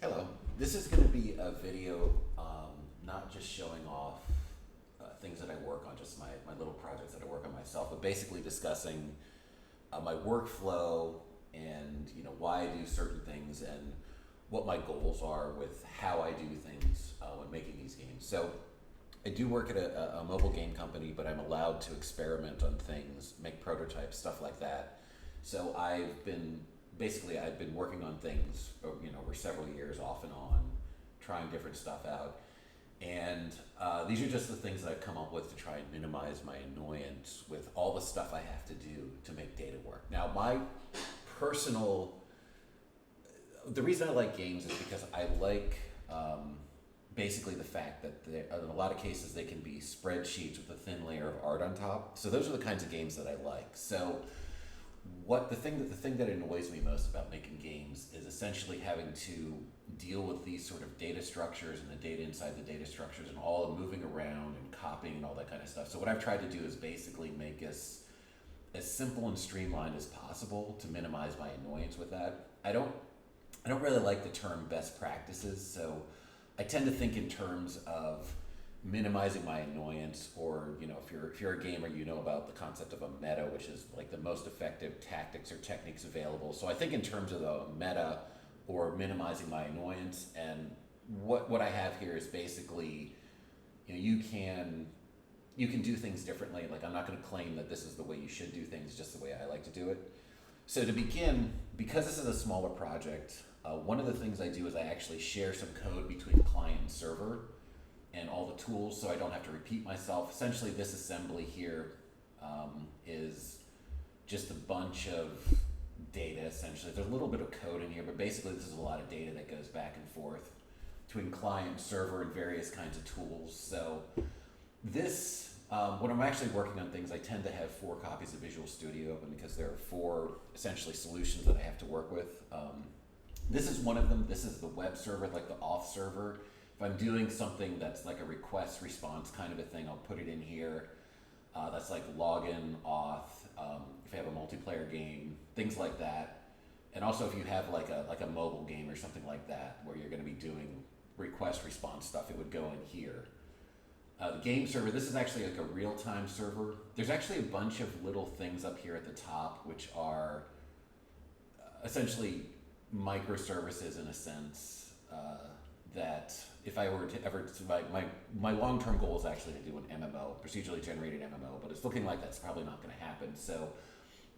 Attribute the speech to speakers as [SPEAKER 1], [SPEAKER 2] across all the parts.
[SPEAKER 1] Hello. This is going to be a video, not just showing off things that I work on, just my little projects that I work on myself, but basically discussing my workflow and why I do certain things and what my goals are with how I do things when making these games. So I do work at a mobile game company, but I'm allowed to experiment on things, make prototypes, stuff like that. So I've been working on things, over several years, off and on, trying different stuff out. And these are just the things that I've come up with to try and minimize my annoyance with all the stuff I have to do to make data work. Now, personal, the reason I like games is because I like basically the fact that in a lot of cases they can be spreadsheets with a thin layer of art on top. So those are the kinds of games that I like. So the thing that annoys me most about making games is essentially having to deal with these sort of data structures and the data inside the data structures and all the moving around and copying and all that kind of stuff. So what I've tried to do is basically make as simple and streamlined as possible to minimize my annoyance with that. I don't really like the term best practices, so I tend to think in terms of minimizing my annoyance, or if you're a gamer, you know about the concept of a meta, which is like the most effective tactics or techniques available. So I think in terms of the meta or minimizing my annoyance, and what I have here is basically, you can do things differently. Like, I'm not going to claim that this is the way you should do things, just the way I like to do it. So to begin, because this is a smaller project, one of the things I do is I actually share some code between client and server and all the tools, so I don't have to repeat myself. Essentially, this assembly here is just a bunch of data, essentially. There's a little bit of code in here, but basically this is a lot of data that goes back and forth between client and server and various kinds of tools. So when I'm actually working on things, I tend to have 4 copies of Visual Studio open because there are 4 essentially solutions that I have to work with. This is one of them. This is the web server, like the auth server. If I'm doing something that's like a request response kind of a thing, I'll put it in here. That's like login, auth, if you have a multiplayer game, things like that. And also if you have like a mobile game or something like that where you're going to be doing request response stuff, it would go in here. The game server, this is actually like a real-time server. There's actually a bunch of little things up here at the top which are essentially microservices in a sense, that if I were to ever, my long-term goal is actually to do an MMO, procedurally generated MMO, but it's looking like that's probably not going to happen. So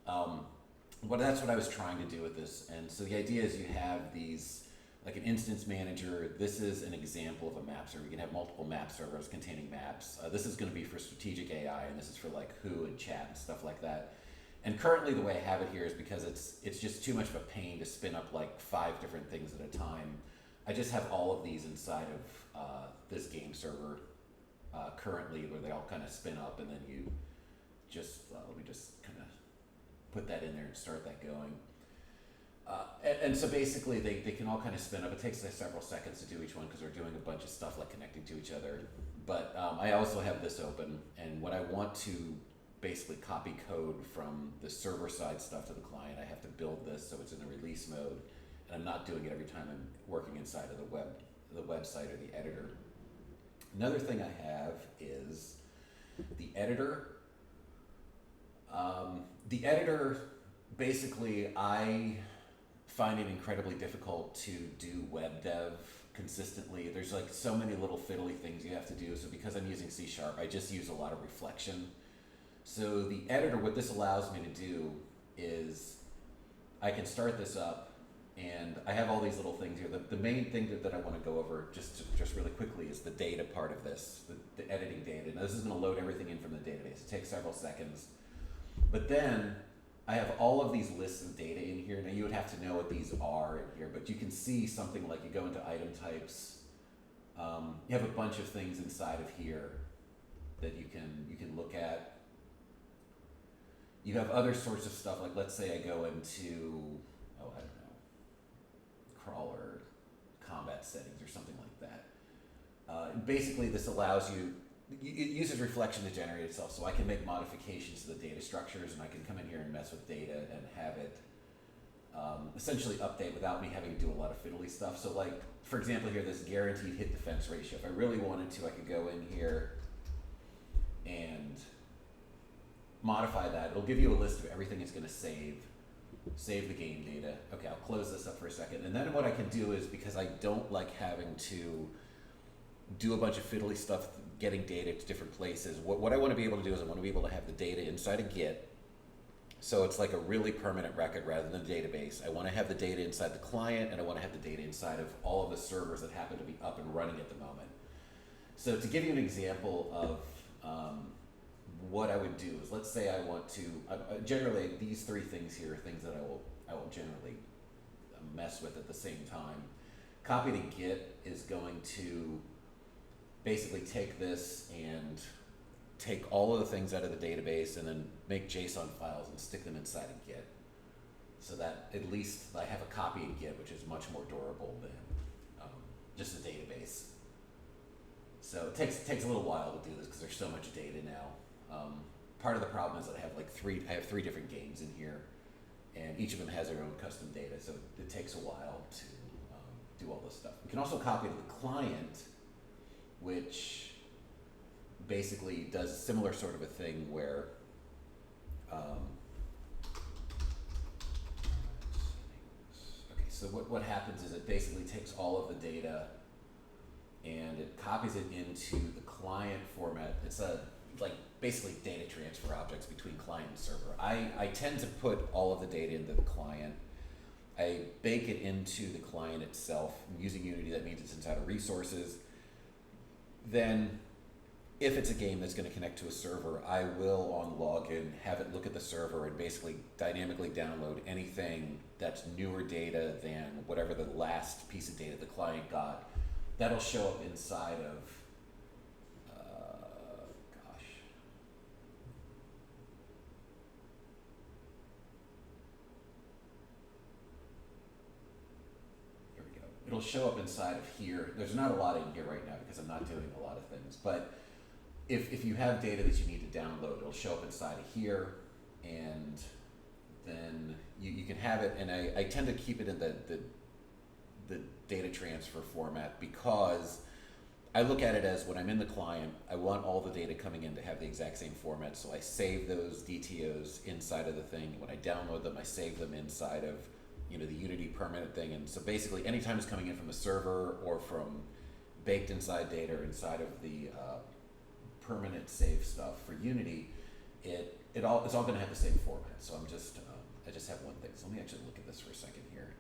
[SPEAKER 1] that's what I was trying to do with this. And so the idea is you have these, like an instance manager. This is an example of a map server. You can have multiple map servers containing maps. This is going to be for strategic AI, and this is for like who and chat and stuff like that. And currently the way I have it here is because it's just too much of a pain to spin up like 5 different things at a time. I just have all of these inside of this game server currently, where they all kind of spin up, and then you just, let me just kind of put that in there and start that going. And so basically they can all kind of spin up. It takes like several seconds to do each one because they're doing a bunch of stuff like connecting to each other. But I also have this open, and when I want to basically copy code from the server side stuff to the client, I have to build this so it's in the release mode, and I'm not doing it every time I'm working inside of the website or the editor. Another thing I have is the editor. The editor, basically, I find it incredibly difficult to do web dev consistently. There's like so many little fiddly things you have to do. So because I'm using C#, I just use a lot of reflection. So the editor, what this allows me to do is I can start this up, and I have all these little things here. The main thing that I want to go over just really quickly is the data part of this, the editing data. Now this is going to load everything in from the database. It takes several seconds. But then I have all of these lists of data in here. Now you would have to know what these are in here, but you can see something like, you go into item types. You have a bunch of things inside of here that you can look at. You have other sorts of stuff, like let's say I go into, I don't know, crawler combat settings or something like that. Basically this allows you, it uses reflection to generate itself, so I can make modifications to the data structures, and I can come in here and mess with data and have it essentially update without me having to do a lot of fiddly stuff. So like, for example here, this guaranteed hit defense ratio. If I really wanted to, I could go in here and modify that. It'll give you a list of everything it's gonna save the game data. Okay, I'll close this up for a second. And then what I can do is, because I don't like having to do a bunch of fiddly stuff, getting data to different places, what I wanna be able to do is I wanna be able to have the data inside a Git. So it's like a really permanent record rather than a database. I wanna have the data inside the client, and I wanna have the data inside of all of the servers that happen to be up and running at the moment. So to give you an example of what I would do is, let's say I want to, generally these three things here are things that I will generally mess with at the same time. Copy to Git is going to basically take this and take all of the things out of the database and then make JSON files and stick them inside of Git. So that at least I have a copy in Git, which is much more durable than just a database. So it takes a little while to do this because there's so much data now. Part of the problem is that I have three different games in here, and each of them has their own custom data, so it takes a while to do all this stuff. We can also copy to the client, which basically does a similar sort of a thing where okay, so what happens is it basically takes all of the data and it copies it into the client format. It's like basically data transfer objects between client and server. I tend to put all of the data into the client. I bake it into the client itself. Using Unity, that means it's inside of resources. Then if it's a game that's going to connect to a server, I will on login have it look at the server and basically dynamically download anything that's newer data than whatever the last piece of data the client got. That'll show up inside of it'll show up inside of here. There's not a lot in here right now because I'm not doing a lot of things, but if you have data that you need to download, it'll show up inside of here, and then you can have it, and I tend to keep it in the data transfer format because I look at it as when I'm in the client, I want all the data coming in to have the exact same format, so I save those DTOs inside of the thing. When I download them, I save them inside of the Unity permanent thing. And so basically anytime it's coming in from a server or from baked inside data or inside of the permanent save stuff for Unity, it's all going to have the same format. So I just have one thing. So let me actually look at this for a second here.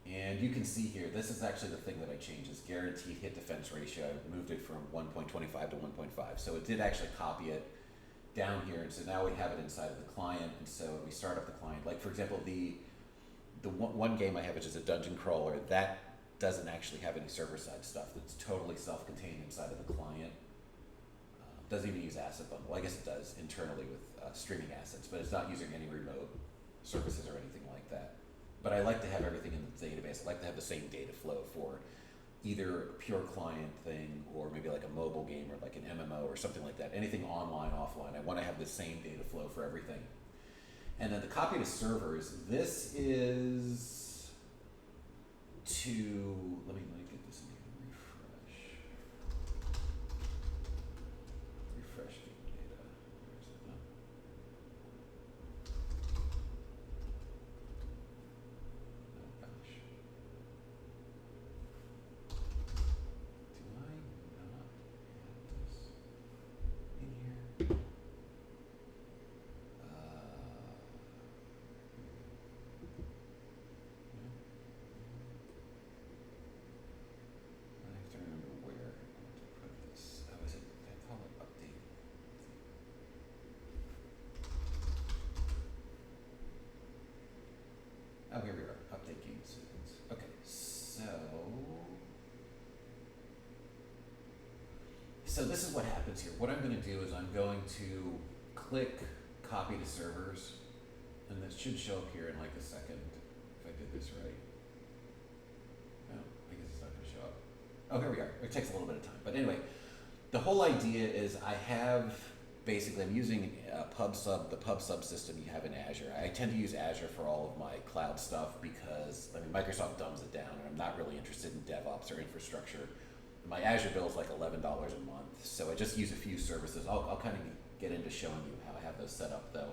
[SPEAKER 1] And you can see here, this is actually the thing that I changed, is guaranteed hit defense ratio. I moved it from 1.25 to 1.5. So it did actually copy it down here. And so now we have it inside of the client. And so when we start up the client, like for example, the one game I have, which is a dungeon crawler, that doesn't actually have any server side stuff. That's totally self-contained inside of the client. Doesn't even use asset bundle. Well, I guess it does internally with streaming assets, but it's not using any remote services or anything like that. But I like to have everything in the database. I like to have the same data flow for either a pure client thing or maybe like a mobile game or like an MMO or something like that. Anything online, offline, I want to have the same data flow for everything. And then the copy to servers, this is to, let me get this in here, refresh game data. Where is it now? Oh gosh. Do I not have this in here? I have to remember where I want to put this. Oh, is it? I call it update. Oh, here we are. Update game settings. Okay, so this is what happens here. What I'm going to do is I'm going to click copy to servers, and this should show up here in like a second if I did this right. No, I guess it's not going to show up. Oh, here we are. It takes a little bit of time. But anyway, the whole idea is I have basically, I'm using PubSub, the PubSub system you have in Azure. I tend to use Azure for all of my cloud stuff because, I mean, Microsoft dumbs it down and I'm not really interested in DevOps or infrastructure. My Azure bill is like $11 a month, so I just use a few services. I'll kind of get into showing you how I have those set up though,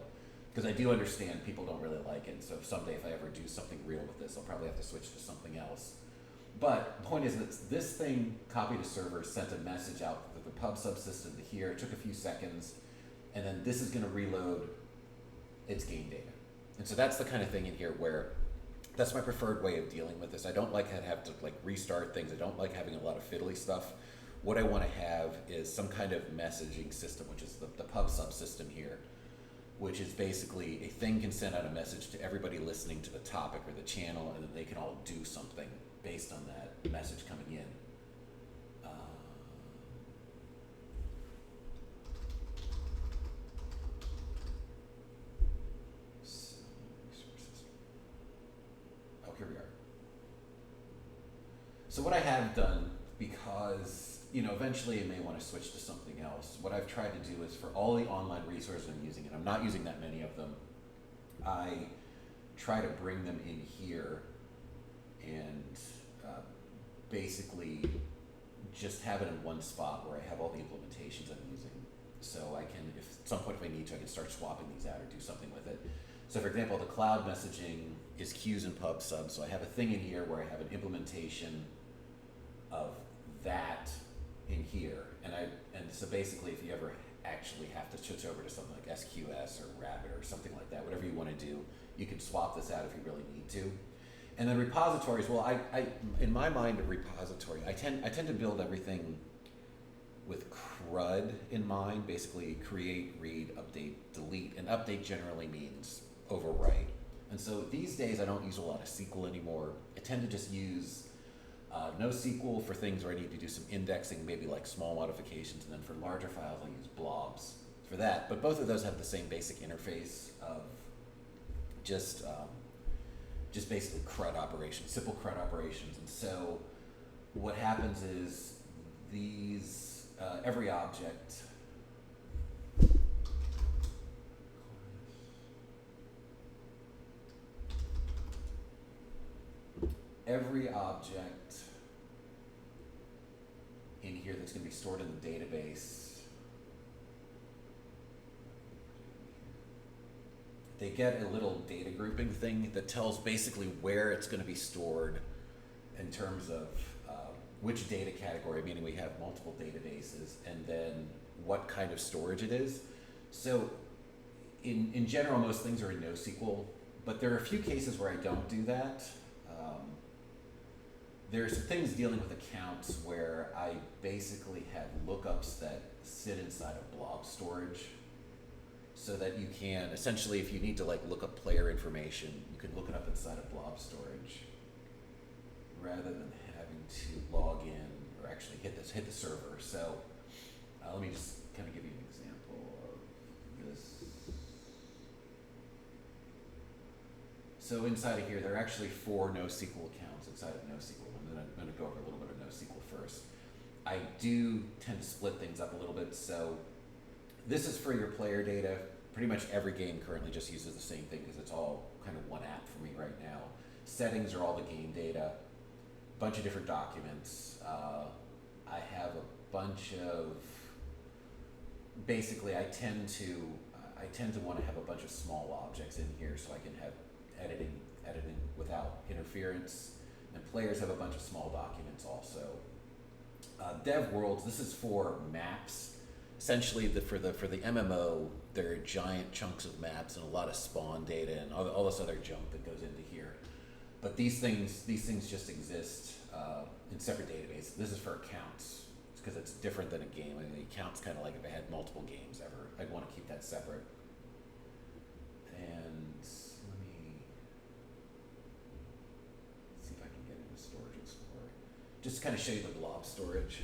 [SPEAKER 1] because I do understand people don't really like it. So someday if I ever do something real with this, I'll probably have to switch to something else. But the point is that this thing copied to server, sent a message out to the PubSub system to here. It took a few seconds, and then this is going to reload its game data. And so that's the kind of thing in here where that's my preferred way of dealing with this. I don't like to have to like restart things. I don't like having a lot of fiddly stuff. What I want to have is some kind of messaging system, which is the PubSub system here, which is basically a thing can send out a message to everybody listening to the topic or the channel, and then they can all do something based on that message coming in. Oh, here we are. So what I have done, because eventually I may want to switch to something else, what I've tried to do is for all the online resources I'm using, and I'm not using that many of them, I try to bring them in here and basically just have it in one spot where I have all the implementations I'm using. So I can, if at some point if I need to, I can start swapping these out or do something with it. So for example, the cloud messaging is queues in PubSub. So I have a thing in here where I have an implementation of that in here. And so basically if you ever actually have to switch over to something like SQS or Rabbit or something like that, whatever you want to do, you can swap this out if you really need to. And then repositories, well, I in my mind, a repository, I tend to build everything with CRUD in mind, basically create, read, update, delete, and update generally means overwrite. And so these days I don't use a lot of SQL anymore. I tend to just use NoSQL for things where I need to do some indexing, maybe like small modifications, and then for larger files I use blobs for that. But both of those have the same basic interface of just basically CRUD operations, simple CRUD operations. And so what happens is these, every object, in here that's going to be stored in the database, they get a little data grouping thing that tells basically where it's going to be stored in terms of which data category, meaning we have multiple databases, and then what kind of storage it is. So in general, most things are in NoSQL, but there are a few cases where I don't do that. There are some things dealing with accounts where I basically have lookups that sit inside of blob storage, so that you can, essentially, if you need to like look up player information, you can look it up inside of blob storage rather than having to log in or actually hit the server. So let me just kind of give you an example of this. So inside of here, there are actually 4 NoSQL accounts inside of NoSQL. I'm going to go over a little bit of NoSQL first. I do tend to split things up a little bit. So this is for your player data. Pretty much every game currently just uses the same thing because it's all kind of one app for me right now. Settings are all the game data. Bunch of different documents. I have a bunch of, basically I tend to want to have a bunch of small objects in here so I can have editing without interference. And players have a bunch of small documents also. Dev worlds, this is for maps. Essentially, for the MMO, there are giant chunks of maps and a lot of spawn data and all this other junk that goes into here. But these things just exist in separate databases. This is for accounts because it's different than a game. I mean, the account's kind of like if I had multiple games ever, I'd want to keep that separate. And let me see if I can get into Storage Explorer. Just to kind of show you the blob storage.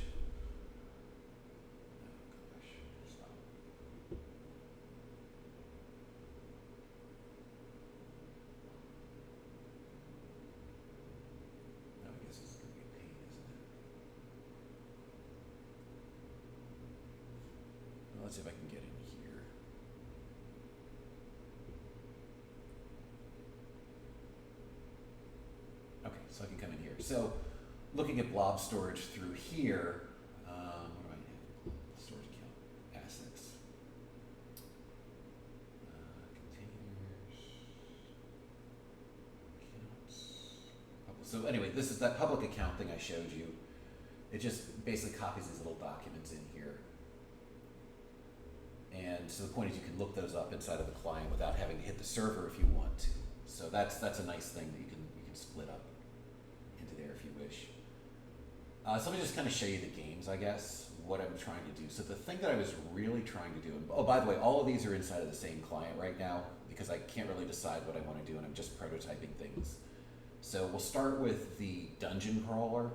[SPEAKER 1] let's see if I can get in here. Okay, so I can come in here. So looking at blob storage through here, what do I have? Storage account, assets, containers, accounts. So anyway, this is that public account thing I showed you. It just basically copies these little documents in here. And so the point is you can look those up inside of the client without having to hit the server if you want to. So that's a nice thing that you can split up into there if you wish. So let me just kind of show you the games, I guess, what I'm trying to do. So the thing that I was really trying to do, and oh, by the way, all of these are inside of the same client right now because I can't really decide what I want to do and I'm just prototyping things. So we'll start with the dungeon crawler.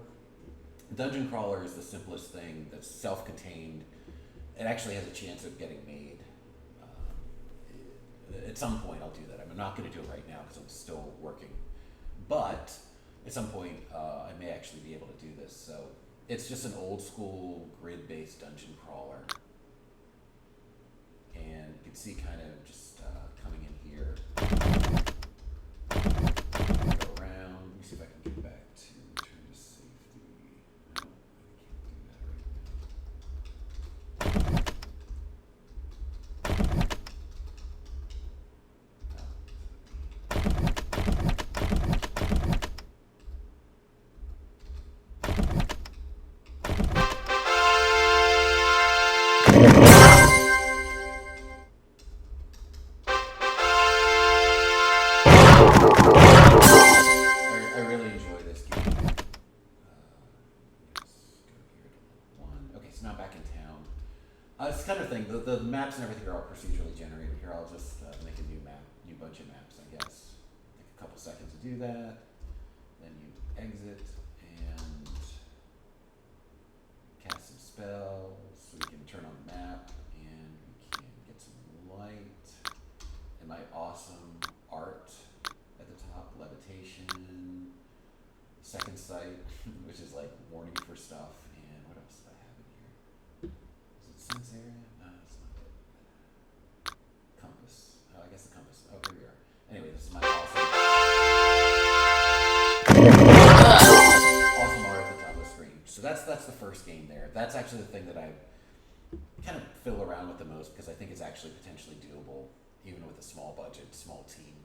[SPEAKER 1] Dungeon crawler is the simplest thing that's self-contained. It actually has a chance of getting made. At some point I'll do that. I'm not going to do it right now because I'm still working. But at some point I may actually be able to do this. So it's just an old school grid-based dungeon crawler. And you can see kind of just coming in here. Go around. Let me see if I can get back to return to safety. No, I can't do that right now. I really enjoy this game. Let's go here to one. Okay, so now back in town. It's the kind of thing, the maps and everything are all procedurally generated. Here I'll just make a new bunch of maps, I guess. Take a couple seconds to do that. Then you exit and cast some spells so we can turn on the map and we can get some light. And my awesome art at the top, levitation, second sight, which is like warning for stuff, and what else do I have in here? Is it sense area? No, that's not it. Compass. Oh, I guess the compass. Oh, here we are. Anyway, this is my awesome art at the top of the screen. So that's the first game there. That's actually the thing that I kind of fiddle around with the most because I think it's actually potentially doable, even with a small budget, small team.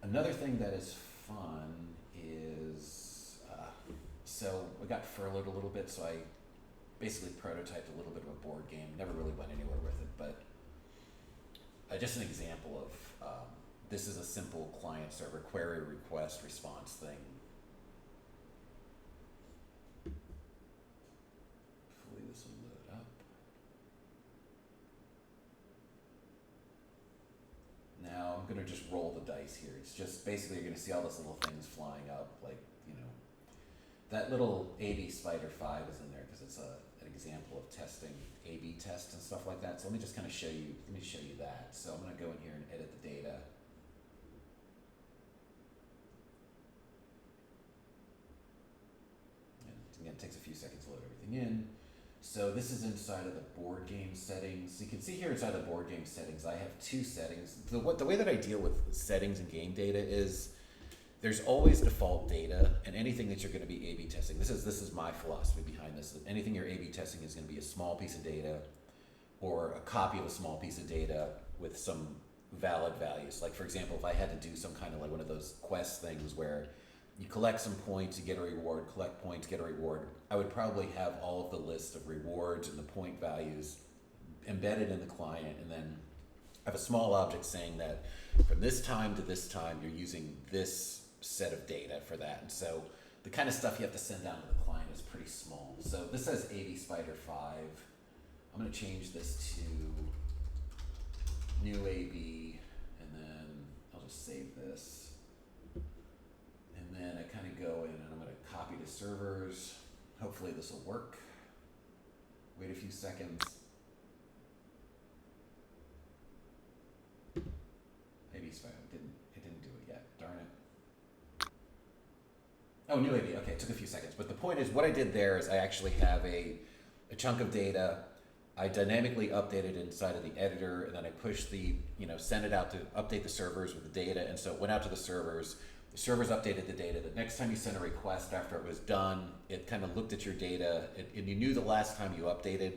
[SPEAKER 1] Another thing that is fun is, so I got furloughed a little bit, so I basically prototyped a little bit of a board game. Never really went anywhere with it, but just an example of, this is a simple client server query request response thing. Hopefully this will load up. Now I'm going to just roll the dice here. It's just basically you're going to see all those little things flying up, like, you know, that little A/B Spider 5 is in there because it's an example of testing A/B tests and stuff like that. So let me just kind of show you. Let me show you that. So I'm going to go in here and edit the data. And again, it takes a few seconds to load everything in. So this is inside of the board game settings. You can see here inside the board game settings, I have two settings. The way that I deal with settings and game data is there's always default data, and anything that you're going to be A/B testing. This is my philosophy behind this. Anything you're A/B testing is going to be a small piece of data or a copy of a small piece of data with some valid values. Like for example, if I had to do some kind of like one of those quest things where you collect some points, you get a reward, collect points, get a reward, I would probably have all of the list of rewards and the point values embedded in the client, and then have a small object saying that from this time to this time, you're using this set of data for that. And so the kind of stuff you have to send down to the client is pretty small. So this says A/B Spider 5. I'm going to change this to new A/B, and then I'll just save this. And then I kind of go in and I'm going to copy to servers. Hopefully this will work. Wait a few seconds. A/B Spider it didn't do it yet. Darn it. Oh, new A/B. Okay, it took a few seconds. But the point is, what I did there is I actually have a chunk of data I dynamically update it inside of the editor, and then I push the, send it out to update the servers with the data. And so it went out to the servers. The servers updated the data. The next time you sent a request after it was done, it kind of looked at your data, and you knew the last time you updated,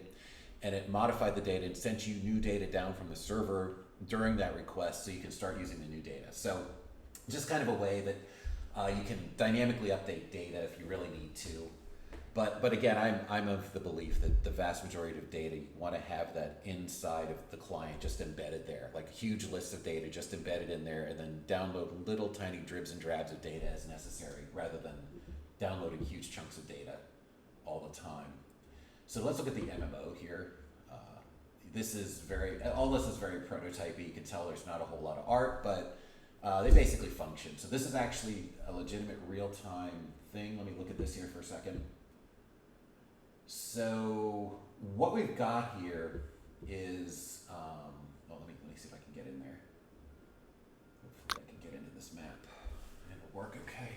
[SPEAKER 1] and it modified the data and sent you new data down from the server during that request so you can start using the new data. So just kind of a way that you can dynamically update data if you really need to. But again, I'm of the belief that the vast majority of data, you want to have that inside of the client, just embedded there, like a huge list of data just embedded in there, and then download little tiny dribs and drabs of data as necessary, rather than downloading huge chunks of data all the time. So let's look at the MMO here. All this is very prototypey. You can tell there's not a whole lot of art, but they basically function. So this is actually a legitimate real-time thing. Let me look at this here for a second. So what we've got here is, let me see if I can get in there. Hopefully I can get into this map and it'll work okay.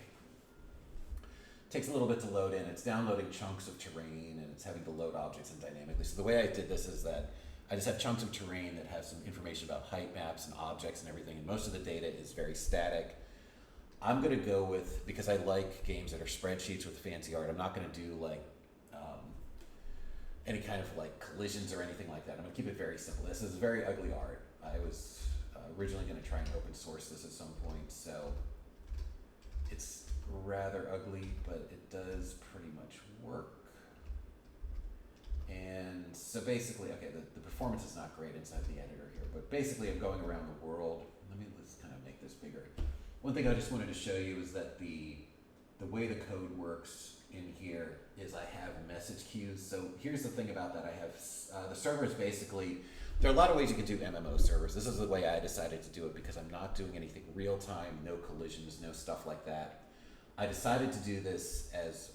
[SPEAKER 1] Takes a little bit to load in. It's downloading chunks of terrain, and it's having to load objects in dynamically. So the way I did this is that I just have chunks of terrain that have some information about height maps and objects and everything, and most of the data is very static. I'm gonna go with, because I like games that are spreadsheets with fancy art, I'm not gonna do like any kind of like collisions or anything like that. I'm gonna keep it very simple. This is very ugly art. I was originally gonna try and open source this at some point, so it's rather ugly, but it does pretty much work. And so basically, okay, the performance is not great inside the editor here, but basically I'm going around the world. Let's kind of make this bigger. One thing I just wanted to show you is that the way the code works in here is I have message queues. So here's the thing about that. I have the servers basically, there are a lot of ways you can do MMO servers. This is the way I decided to do it because I'm not doing anything real time, no collisions, no stuff like that. I decided to do this as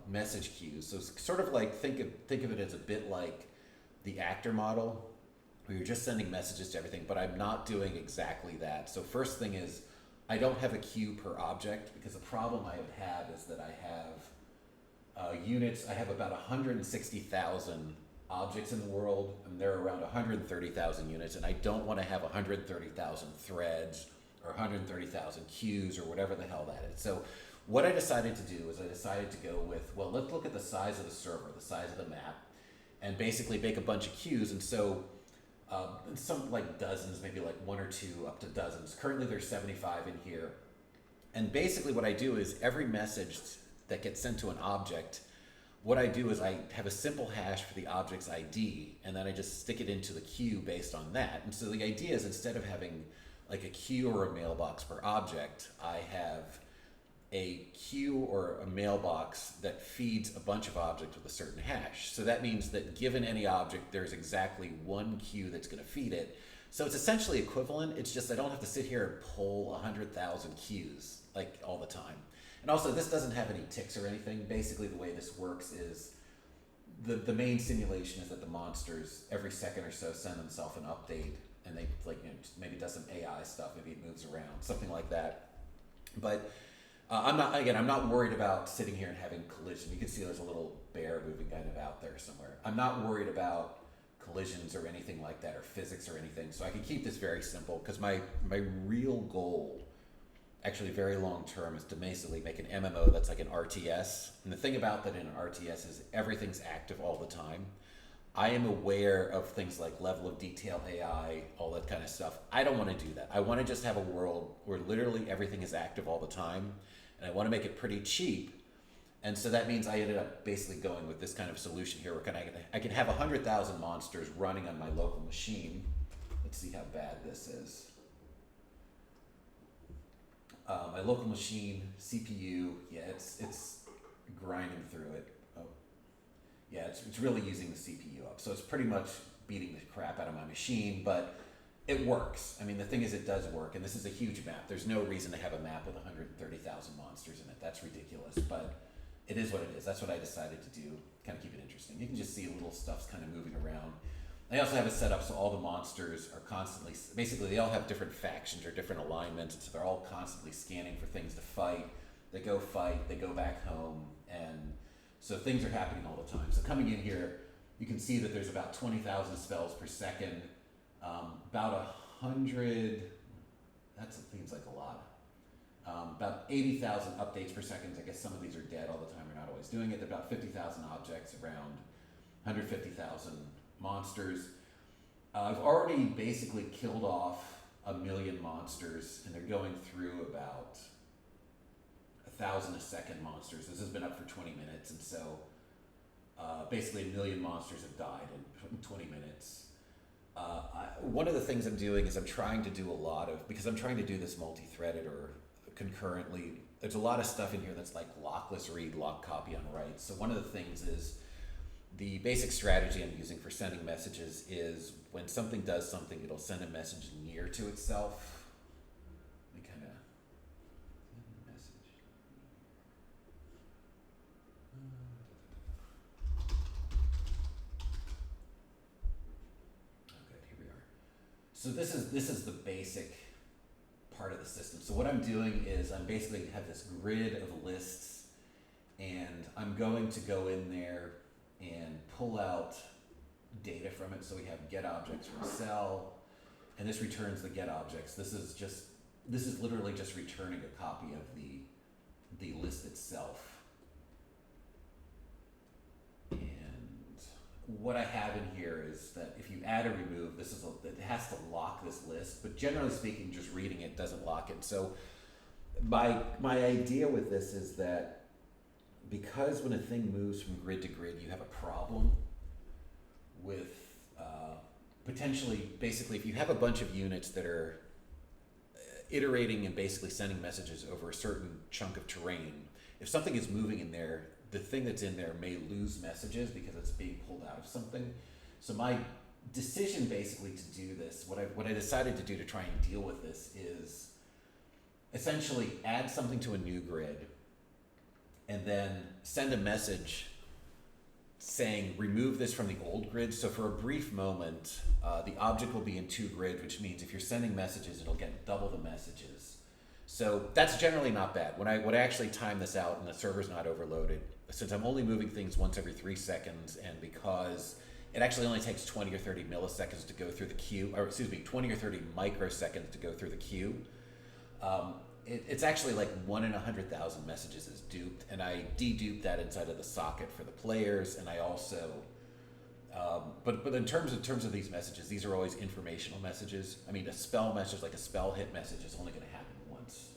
[SPEAKER 1] message queues. So it's sort of like, think of it as a bit like the actor model, where you're just sending messages to everything, but I'm not doing exactly that. So first thing is, I don't have a queue per object, because the problem I would have is that I have units. I have about 160,000 objects in the world, and there are around 130,000 units, and I don't want to have 130,000 threads or 130,000 queues or whatever the hell that is. So what I decided to do is I decided to go with, well, let's look at the size of the server, the size of the map, and basically make a bunch of queues. And so some like dozens, maybe like one or two up to dozens. Currently there's 75 in here. And basically what I do is every message that gets sent to an object, what I do is I have a simple hash for the object's ID, and then I just stick it into the queue based on that. And so the idea is, instead of having like a queue or a mailbox per object, I have a queue or a mailbox that feeds a bunch of objects with a certain hash. So that means that given any object, there's exactly one queue that's going to feed it. So it's essentially equivalent. It's just I don't have to sit here and pull 100,000 queues like all the time. And also, this doesn't have any ticks or anything. Basically, the way this works is the main simulation is that the monsters every second or so send themselves an update, and they maybe does some AI stuff, maybe it moves around, something like that. But I'm not worried about sitting here and having collision. You can see there's a little bear moving kind of out there somewhere. I'm not worried about collisions or anything like that, or physics or anything. So I can keep this very simple, because my real goal, actually very long term, is to basically make an MMO that's like an RTS. And the thing about that in an RTS is everything's active all the time. I am aware of things like level of detail AI, all that kind of stuff. I don't want to do that. I want to just have a world where literally everything is active all the time, and I want to make it pretty cheap. And so that means I ended up basically going with this kind of solution here, where I can have 100,000 monsters running on my local machine. Let's see how bad this is. My local machine, CPU, yeah, it's grinding through it. Oh, yeah, it's really using the CPU up. So it's pretty much beating the crap out of my machine, but it works. I mean, the thing is, it does work, and this is a huge map. There's no reason to have a map with 130,000 monsters in it. That's ridiculous, but it is what it is. That's what I decided to do, kind of keep it interesting. You can just see little stuff's kind of moving around. I also have it set up so all the monsters are constantly, basically they all have different factions or different alignments, and so they're all constantly scanning for things to fight. They go back home, and so things are happening all the time. So coming in here, You can see that there's about 20,000 spells per second, about 100, that seems like a lot. About 80,000 updates per second. I guess some of these are dead all the time. We're not always doing it. About 50,000 objects, around 150,000 monsters. I've already basically killed off 1 million monsters, and they're going through about 1,000 a second monsters. This has been up for 20 minutes, and so basically 1 million monsters have died in 20 minutes. One of the things I'm doing is I'm trying to do a lot of, because I'm trying to do this multi-threaded or concurrently, there's a lot of stuff in here that's like lockless read, lock copy on write. So one of the things is, the basic strategy I'm using for sending messages is when something does something, it'll send a message near to itself. Let me kind of send a message. Okay, here we are. So this is the basic part of the system. So what I'm doing is I'm basically have this grid of lists, and I'm going to go in there and pull out data from it. So we have get objects from cell, and this returns the get objects. This is literally just returning a copy of the list itself. And what I have in here is that if you add or remove, it has to lock this list, but generally speaking, just reading it doesn't lock it. So my idea with this is that because when a thing moves from grid to grid, you have a problem with potentially, basically, if you have a bunch of units that are iterating and basically sending messages over a certain chunk of terrain, if something is moving in there, the thing that's in there may lose messages because it's being pulled out of something. So my decision basically to do this, what I decided to do to try and deal with this is essentially add something to a new grid, and then send a message saying remove this from the old grid. So for a brief moment, the object will be in 2 grids, which means if you're sending messages, it'll get double the messages. So that's generally not bad. When I actually time this out and the server's not overloaded, since I'm only moving things once every 3 seconds, and because it actually only takes 20 or 30 milliseconds to go through the queue, or excuse me, 20 or 30 microseconds to go through the queue, it's actually like 1 in 100,000 messages is duped, and I deduped that inside of the socket for the players, and I also, but in terms of these messages, these are always informational messages. I mean, a spell message, like a spell hit message, is only going to happen once.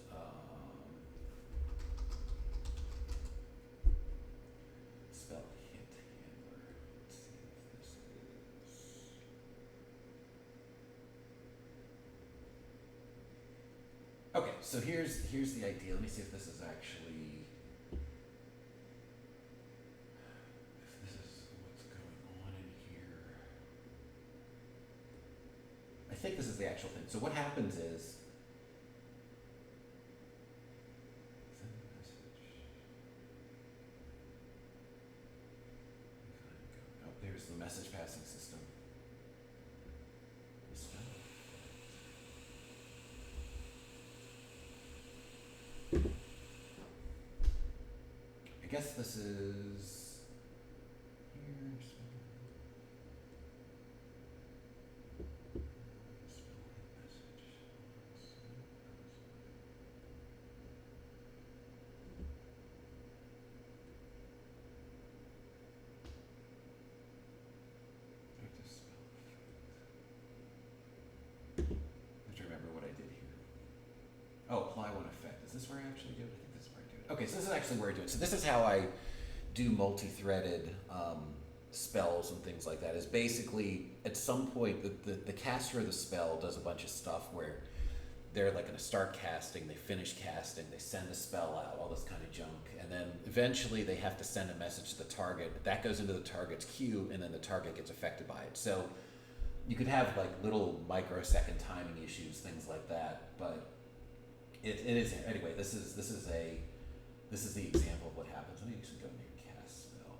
[SPEAKER 1] Spell hit handler. Let's see if this is. Okay, so here's the idea. Let me see if this is actually, if this is what's going on in here. I think this is the actual thing. So what happens is, send a message. Oh, there's the message passing system. I guess this is here. I have to remember what I did here. Oh, apply one effect. Is this where I actually do it? I think this is where I do it. Okay, so this is actually where I do it. So this is how I do multi-threaded spells and things like that. Is basically at some point the caster of the spell does a bunch of stuff where they're like going to start casting, they finish casting, they send the spell out, all this kind of junk, and then eventually they have to send a message to the target. That goes into the target's queue, and then the target gets affected by it. So you could have like little microsecond timing issues, things like that, but it is anyway. This is the example of what happens. Let me actually go into cast spell.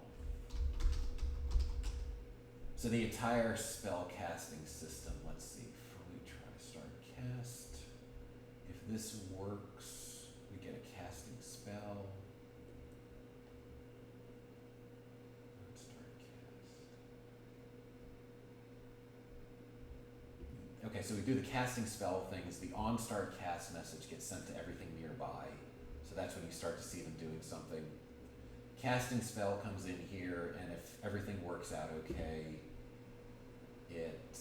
[SPEAKER 1] So the entire spell casting system. Let's see. Fully try to start cast. If this works, we get a casting spell. Let's start cast. okay, so we do the casting spell things. The on start cast message gets sent to everything nearby. So that's when you start to see them doing something. Casting spell comes in here, and if everything works out okay, it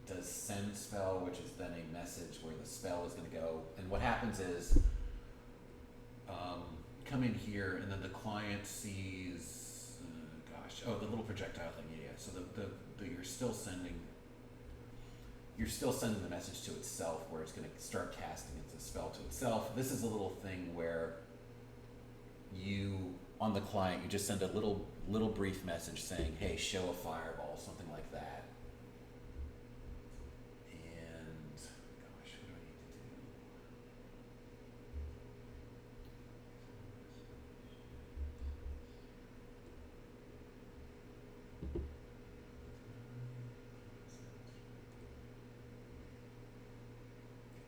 [SPEAKER 1] does send spell, which is then a message where the spell is going to go. And what happens is, come in here, and then the client sees, the little projectile thing. Yeah. So you're still sending the message to itself, where it's going to start casting its spell to itself. This is a little thing where on the client, you just send a little brief message saying, hey, show a fireball, something like that. And gosh, what do I need to do?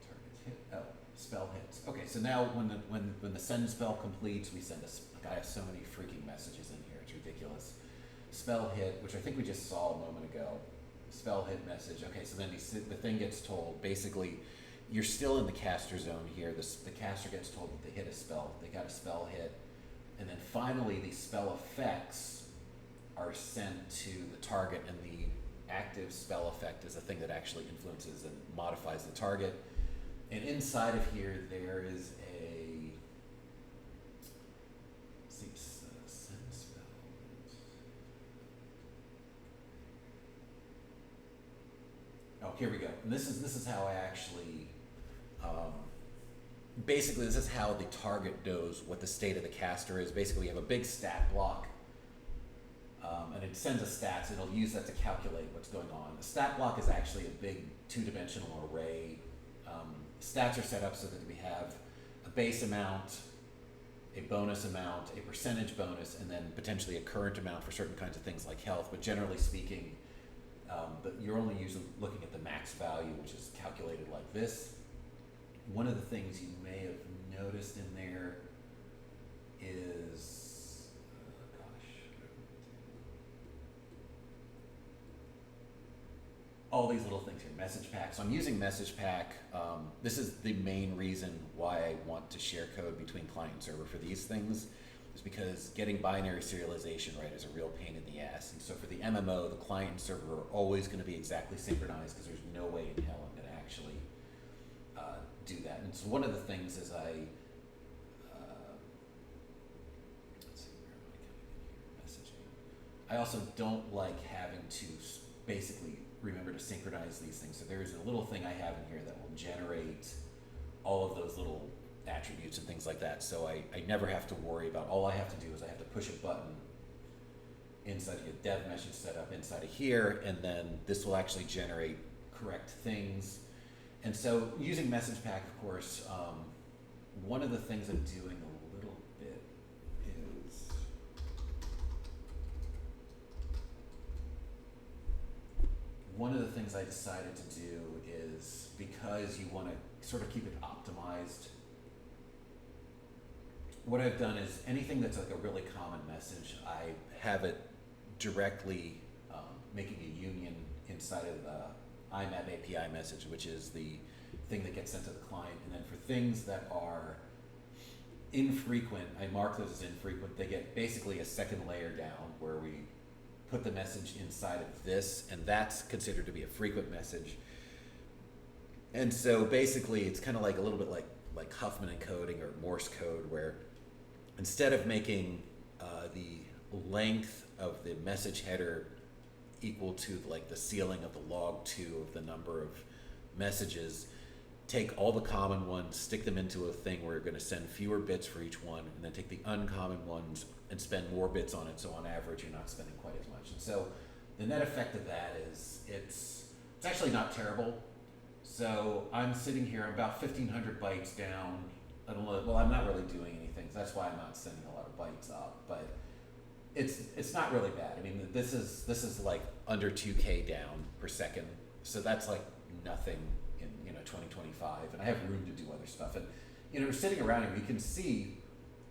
[SPEAKER 1] Target hit. Oh, spell hits. Okay, so now when the send spell completes, we send I have so many freaking messages in here, it's ridiculous. Spell hit, which I think we just saw a moment ago. Spell hit message. Okay, so then the thing gets told, basically, you're still in the caster zone here. The caster gets told that they hit a spell. They got a spell hit. And then finally, the spell effects are sent to the target, and the active spell effect is the thing that actually influences and modifies the target. And inside of here, there is send spells. Oh, here we go. And this is how I actually, basically this is how the target knows what the state of the caster is. Basically, you have a big stat block, and it sends us stats. It'll use that to calculate what's going on. The stat block is actually a big two-dimensional array. Stats are set up so that we have a base amount, a bonus amount, a percentage bonus, and then potentially a current amount for certain kinds of things like health. But generally speaking, you're only looking at the max value, which is calculated like this. One of the things you may have noticed in there is, all these little things here, message pack. So I'm using message pack. This is the main reason why I want to share code between client and server for these things, is because getting binary serialization right is a real pain in the ass. And so for the MMO, the client and server are always going to be exactly synchronized, because there's no way in hell I'm going to actually do that. And so one of the things is let's see, where am I coming in here? Messaging. I also don't like having to basically remember to synchronize these things. So there's a little thing I have in here that will generate all of those little attributes and things like that. So I never have to worry about, all I have to do is I have to push a button inside of a dev message set up inside of here, and then this will actually generate correct things. And so using message pack, of course, one of the things I'm doing a little bit is, one of the things I decided to do is, because you want to sort of keep it optimized, what I've done is anything that's like a really common message, I have it directly making a union inside of the IMAP API message, which is the thing that gets sent to the client. And then for things that are infrequent, I mark those as infrequent. They get basically a second layer down where we put the message inside of this, and that's considered to be a frequent message. And so basically it's kind of like a little bit like Huffman encoding or Morse code, where instead of making the length of the message header equal to like the ceiling of the log2 of the number of messages, take all the common ones, stick them into a thing where you're going to send fewer bits for each one, and then take the uncommon ones and spend more bits on it, so on average you're not spending quite as much. And so the net effect of that is it's actually not terrible. So I'm sitting here, I'm about 1,500 bytes down. I don't know, well, I'm not really doing anything, so that's why I'm not sending a lot of bytes up, but it's not really bad. I mean, this is like under 2K down per second, so that's like nothing in 2025, and I have room to do other stuff. And we're sitting around here, you can see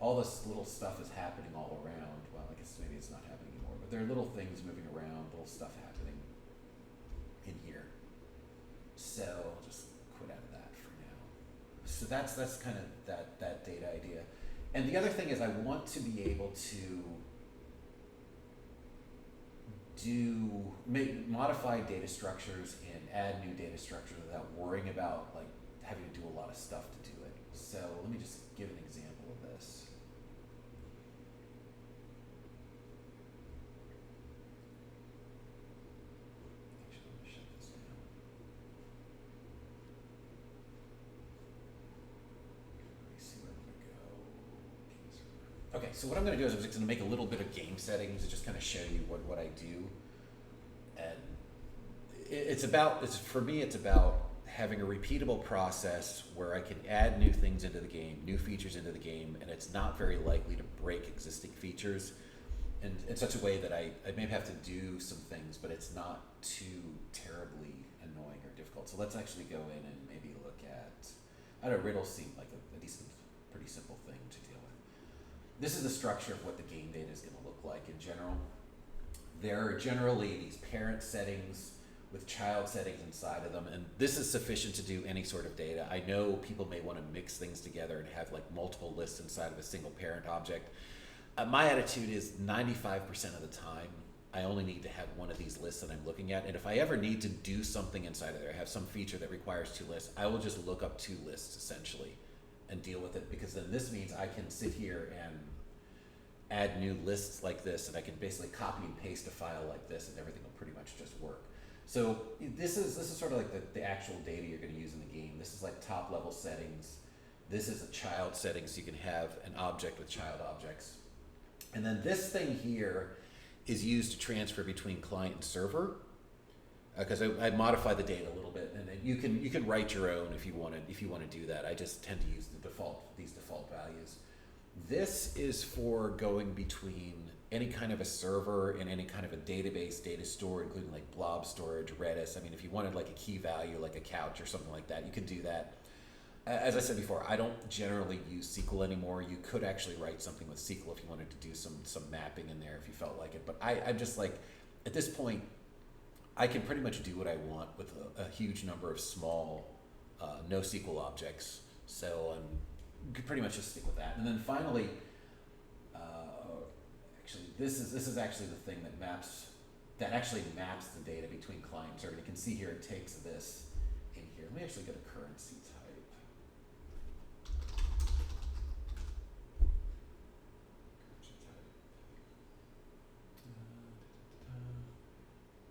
[SPEAKER 1] all this little stuff is happening all around. Well, I guess maybe it's not happening anymore, but there are little things moving around, little stuff happening in here. that's kind of that data idea. And the other thing is I want to be able to modify data structures and add new data structures without worrying about like having to do a lot of stuff to do it. So let me just give an example of this. Actually, let me shut this down. Let me see where I'm gonna go. Okay, so what I'm gonna do is I'm just gonna make a little bit of game settings to just kind of show you what I do. And it's for me, it's about having a repeatable process where I can add new things into the game, new features into the game, and it's not very likely to break existing features in such a way that I may have to do some things, but it's not too terribly annoying or difficult. So let's actually go in and maybe look at, I don't know, riddles seem like a decent, pretty simple thing to deal with. This is the structure of what the game data is going to look like in general. There are generally these parent settings with child settings inside of them, and this is sufficient to do any sort of data. I know people may want to mix things together and have like multiple lists inside of a single parent object. My attitude is 95% of the time, I only need to have one of these lists that I'm looking at, and if I ever need to do something inside of there, have some feature that requires two lists, I will just look up two lists essentially and deal with it, because then this means I can sit here and add new lists like this, and I can basically copy and paste a file like this, and everything will pretty much just work. So this is sort of like the actual data you're going to use in the game. This is like top level settings. This is a child setting, so you can have an object with child objects. And then this thing here is used to transfer between client and server, because I modify the data a little bit, and then you can write your own if you want to do that. I just tend to use these default values. This is for going between any kind of a server and any kind of a database data store, including like blob storage, Redis. I mean, if you wanted like a key value, like a couch or something like that, you can do that. As I said before, I don't generally use SQL anymore. You could actually write something with SQL if you wanted to do some mapping in there if you felt like it. But I'm just like, at this point, I can pretty much do what I want with a huge number of small NoSQL objects. So I'm pretty much just stick with that. And then finally, this is actually the thing that actually maps the data between client and server. You can see here it takes this in here. Let me actually get a currency type.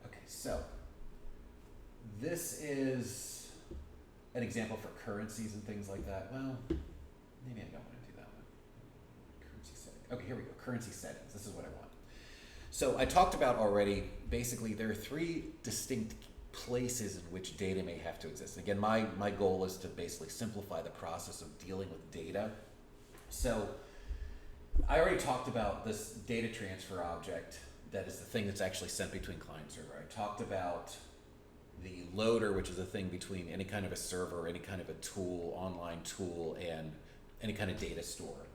[SPEAKER 1] Okay, so this is an example for currencies and things like that. Well, maybe I don't want to do that one. Currency settings. Okay, here we go. Currency settings. This is what I want. So I talked about already, basically there are three distinct places in which data may have to exist. Again, my goal is to basically simplify the process of dealing with data. So I already talked about this data transfer object that is the thing that's actually sent between client and server. I talked about the loader, which is a thing between any kind of a server, any kind of a tool, online tool, and any kind of data store.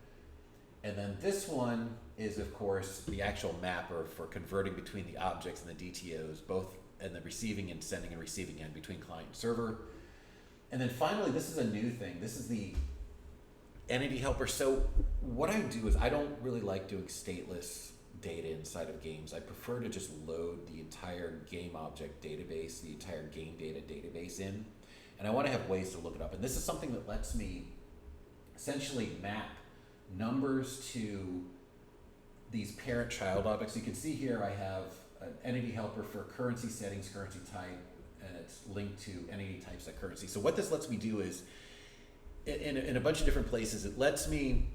[SPEAKER 1] And then this one is, of course, the actual mapper for converting between the objects and the DTOs, both in the receiving and sending and receiving end between client and server. And then finally, this is a new thing. This is the entity helper. So what I do is I don't really like doing stateless data inside of games. I prefer to just load the entire game object database, the entire game data database in. And I want to have ways to look it up. And this is something that lets me essentially map numbers to these parent-child objects. You can see here I have an entity helper for currency settings, currency type, and it's linked to entity types of currency. So what this lets me do is, in a bunch of different places, it lets me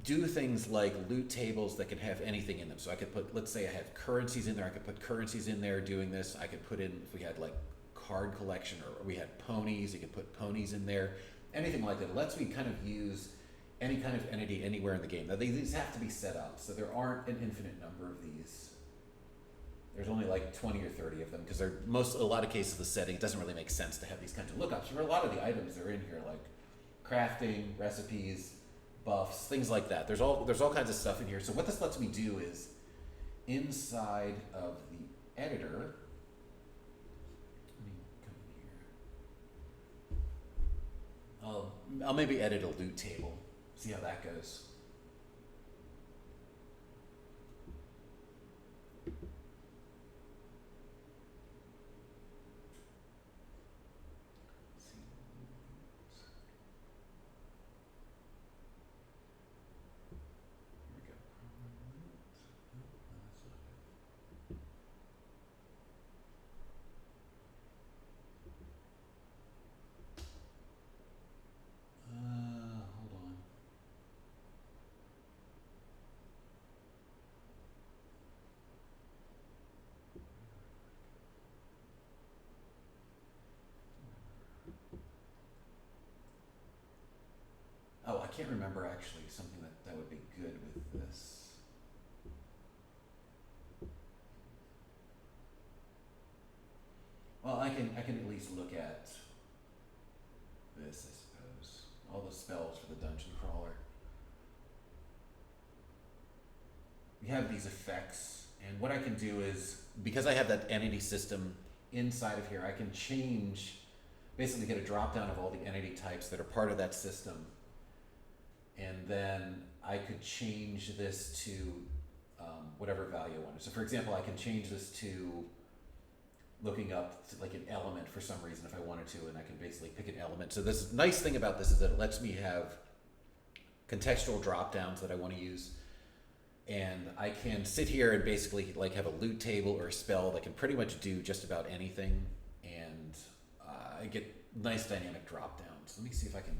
[SPEAKER 1] do things like loot tables that can have anything in them. So I could put, let's say I have currencies in there, I could put currencies in there doing this. I could put in, if we had like card collection or we had ponies, you could put ponies in there, anything like that. It lets me kind of use any kind of entity anywhere in the game. Now these have to be set up, so there aren't an infinite number of these. There's only like 20 or 30 of them, because a lot of cases the setting, it doesn't really make sense to have these kinds of lookups. For a lot of the items that are in here, like crafting, recipes, buffs, things like that. There's all kinds of stuff in here. So what this lets me do is, inside of the editor, let me come in here. I'll I'll maybe edit a loot table, see how that goes. Hold on. Oh, I can't remember actually something that would be good with this. Well, I can at least look at this, I suppose. All the spells for the dungeon crawler. We have these effects, and what I can do is, because I have that entity system inside of here, I can change, basically get a drop down of all the entity types that are part of that system, and then I could change this to whatever value I wanted. So for example, I can change this to looking up to like an element for some reason if I wanted to, and I can basically pick an element. So this nice thing about this is that it lets me have contextual drop downs that I want to use, and I can sit here and basically like have a loot table or a spell that can pretty much do just about anything, and I get nice dynamic drop downs. Let me see if I can.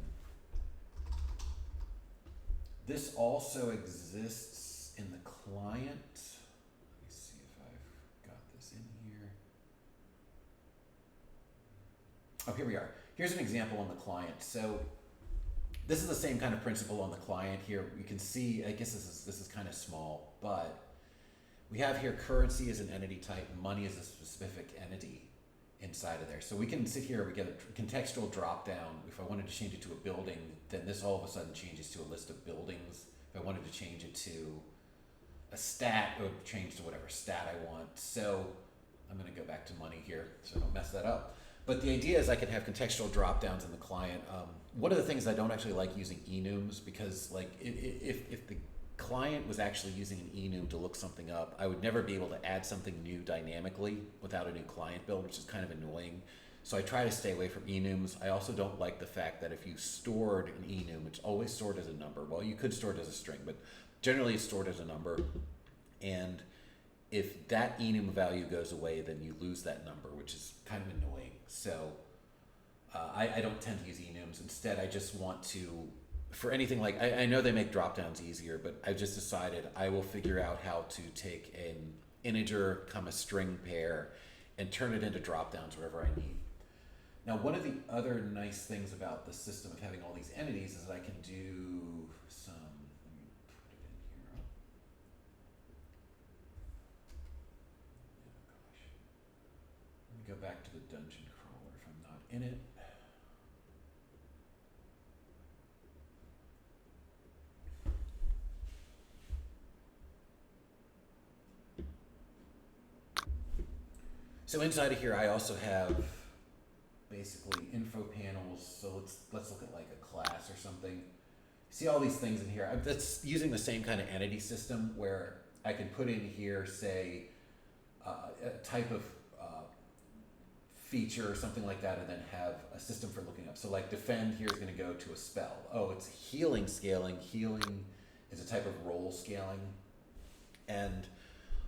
[SPEAKER 1] This also exists in the client. Let me see if I've got this in here. Oh, here we are. Here's an example on the client. So this is the same kind of principle on the client here. You can see, I guess this is kind of small, but we have here currency as an entity type, money as a specific entity inside of there. So we can sit here, we get a contextual drop down. If I wanted to change it to a building, then this all of a sudden changes to a list of buildings. If I wanted to change it to a stat, it would change to whatever stat I want. So I'm going to go back to money here so I don't mess that up. But the idea is I can have contextual drop downs in the client. One of the things I don't actually like using enums, because like if the client was actually using an enum to look something up, I would never be able to add something new dynamically without a new client build, which is kind of annoying. So I try to stay away from enums. I also don't like the fact that if you stored an enum, it's always stored as a number. Well, you could store it as a string, but generally it's stored as a number. And if that enum value goes away, then you lose that number, which is kind of annoying. So I don't tend to use enums. Instead, I just want to, for anything like, I know they make drop downs easier, but I've just decided I will figure out how to take an integer, a string pair, and turn it into drop downs wherever I need. Now, one of the other nice things about the system of having all these entities is that I can do some, let me put it in here. Oh gosh. Let me go back to the dungeon crawler if I'm not in it. So inside of here, I also have basically info panels. So let's look at like a class or something. See all these things in here. That's using the same kind of entity system where I can put in here, say, a type of feature or something like that, and then have a system for looking up. So like defend here is going to go to a spell. Oh, it's healing scaling. Healing is a type of roll scaling. And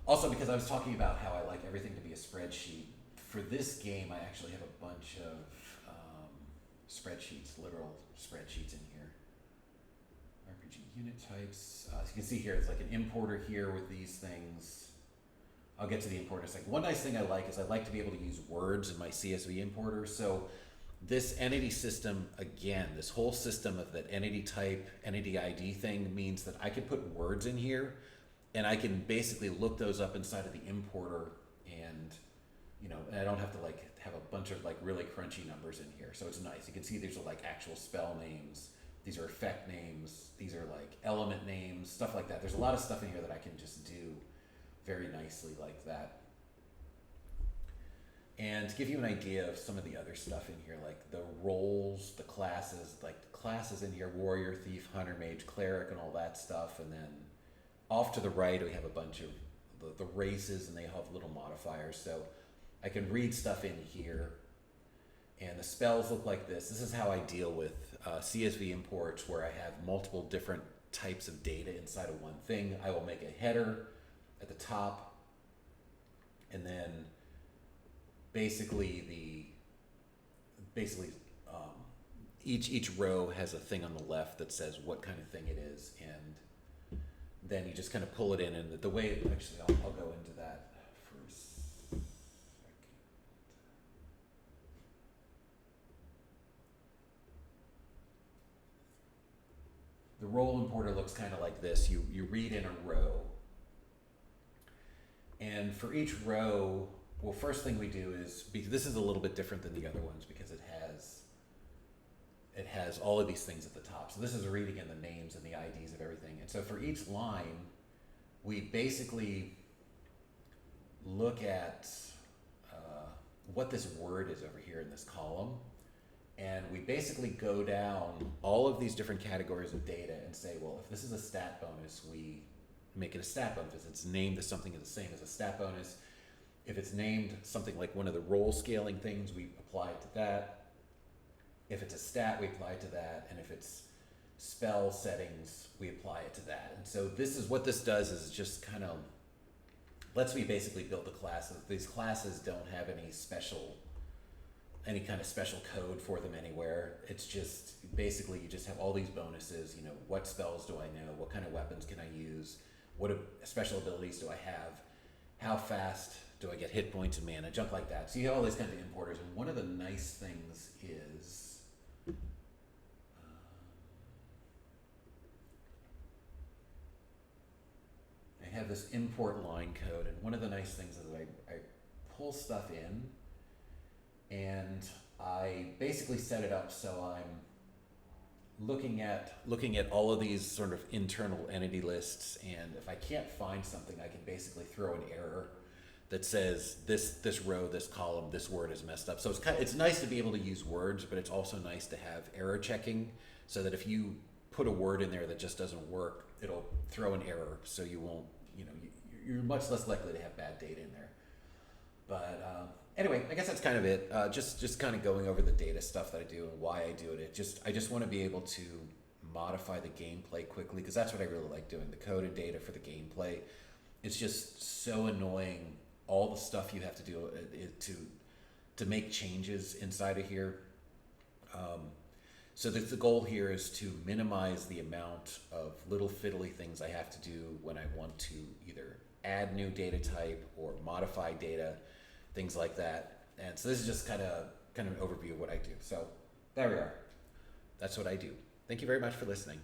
[SPEAKER 1] also, because I was talking about how I like everything to be a spreadsheet, for this game I actually have a bunch of spreadsheets, literal spreadsheets in here. RPG unit types. As you can see here, it's like an importer here with these things. I'll get to the importer in a second. One nice thing I like is I like to be able to use words in my CSV importer. So this entity system, again, this whole system of that entity type, entity ID thing means that I can put words in here, and I can basically look those up inside of the importer, and and I don't have to like have a bunch of like really crunchy numbers in here. So it's nice. You can see these are like actual spell names. These are effect names. These are like element names, stuff like that. There's a lot of stuff in here that I can just do very nicely like that. And to give you an idea of some of the other stuff in here, like the roles, the classes, like the classes in here, warrior, thief, hunter, mage, cleric, and all that stuff. And then off to the right, we have a bunch of the races, and they have little modifiers. So I can read stuff in here, and the spells look like this. This is how I deal with CSV imports, where I have multiple different types of data inside of one thing. I will make a header at the top, and then basically each row has a thing on the left that says what kind of thing it is, and then you just kind of pull it in. And the way, actually, I'll go into that for a second. The role importer looks kind of like this. You read in a row, and for each row, well, first thing we do is, because this is a little bit different than the other ones because it has all of these things at the top. So this is reading in the names and the IDs of everything. And so for each line, we basically look at what this word is over here in this column. And we basically go down all of these different categories of data and say, well, if this is a stat bonus, we make it a stat bonus. If it's named as something the same as a stat bonus. If it's named something like one of the role scaling things, we apply it to that. If it's a stat, we apply it to that. And if it's spell settings, we apply it to that. And so this is what this does, is just kind of lets me basically build the classes. These classes don't have any kind of special code for them anywhere. It's just basically you just have all these bonuses. You know, what spells do I know? What kind of weapons can I use? What special abilities do I have? How fast do I get hit points and mana? Junk like that. So you have all these kinds of importers. And one of the nice things is I have this import line code, and one of the nice things is I pull stuff in, and I basically set it up so I'm looking at all of these sort of internal entity lists, and if I can't find something, I can basically throw an error that says this row, this column, this word is messed up. So it's nice to be able to use words, but it's also nice to have error checking, so that if you put a word in there that just doesn't work, it'll throw an error, so you won't, you're much less likely to have bad data in there. But anyway, I guess that's kind of it. Just kind of going over the data stuff that I do and why I do it. I just want to be able to modify the gameplay quickly, because that's what I really like doing, the code and data for the gameplay. It's just so annoying, all the stuff you have to do to make changes inside of here. So the goal here is to minimize the amount of little fiddly things I have to do when I want to either add new data type or modify data, things like that. And so this is just kind of an overview of what I do. So there we are. That's what I do. Thank you very much for listening.